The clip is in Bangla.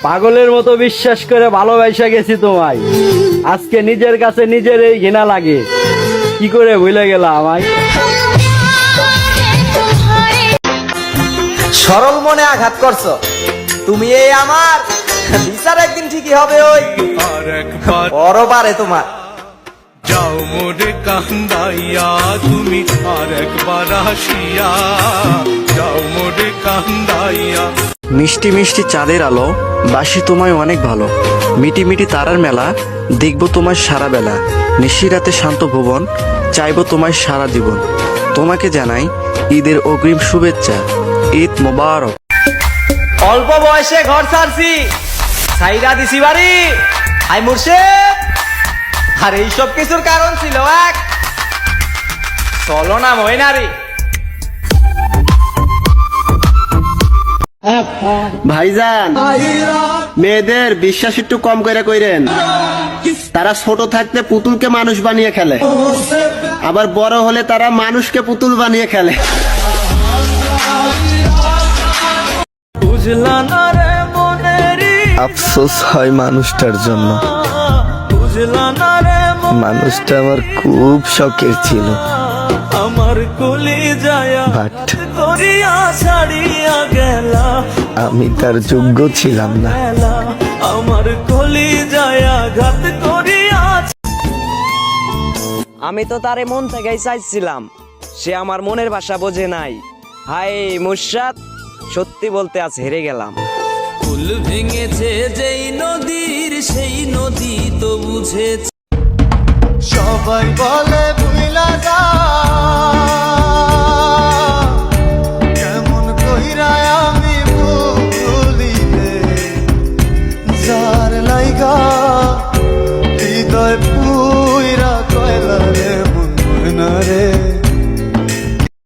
পাগলের মতো বিশ্বাস করে ভালোবাসা গেছি তোমায়, আজকে নিজের কাছে নিজেরই ঘৃণা লাগে। কি করে ভুলে গেলা আমায়? সরল মনে আঘাত করছো তুমি, এই আমার বিচার একদিন ঠিকই হবে। ওই বড় পারে তোমার যাও মোরে কান্দাইয়া তুমি আর একবার আসিয়া, যাও মোরে কান্দাইয়া। মিষ্টি মিষ্টি চাঁদের আলো, বাসি তোমায় অনেক ভালো। মিটি মিটি তারার মেলা, দেখবো তোমায় সারা বেলা। নিশিরাতে শান্ত ভুবন, চাইবো তোমায় সারা জীবন। তোমাকে জানাই ঈদের অগ্রিম শুভেচ্ছা, ঈদ মোবারক। অল্প বয়সে ঘর ছাড়ছি, সাইরা দিছি বাড়ি, হাই মুর্শেদ। আর এইসব কিছুর কারণ ছিল এক চলো না ময়নারি। ভাইজান, মেয়েদের বিশ্বাস একটু কম করে কইরেন। তারা ছোট থাকতে পুতুলকে মানুষ বানিয়ে খেলে, আবার বড় হলে তারা মানুষকে পুতুল বানিয়ে খেলে। বুঝলা না রে মনেরি, আফসোস হয় মানুষটার জন্য। বুঝলা না রে মানুষটা আমার খুব শখের ছিল, আমার কলি যায়া বাট করিয়া ছাড়িয়া গেলা, আমি তার যোগ্য ছিলাম না। আমার কলি যায়া ঘাত করিয়া। আমি তো তারে মন থেকেই চাইছিলাম, সে আমার মনের ভাষা বোঝে নাই। হাই মুর্শাদ, সত্যি বলতে আজ হেরে গেলাম। ফুল ভেঙেছে যেই নদীর, সেই নদী তো বুঝেছে। সবাই বলে ভুইলা যা, কেমন কইরা আমি ভুলিলে যার লাইগা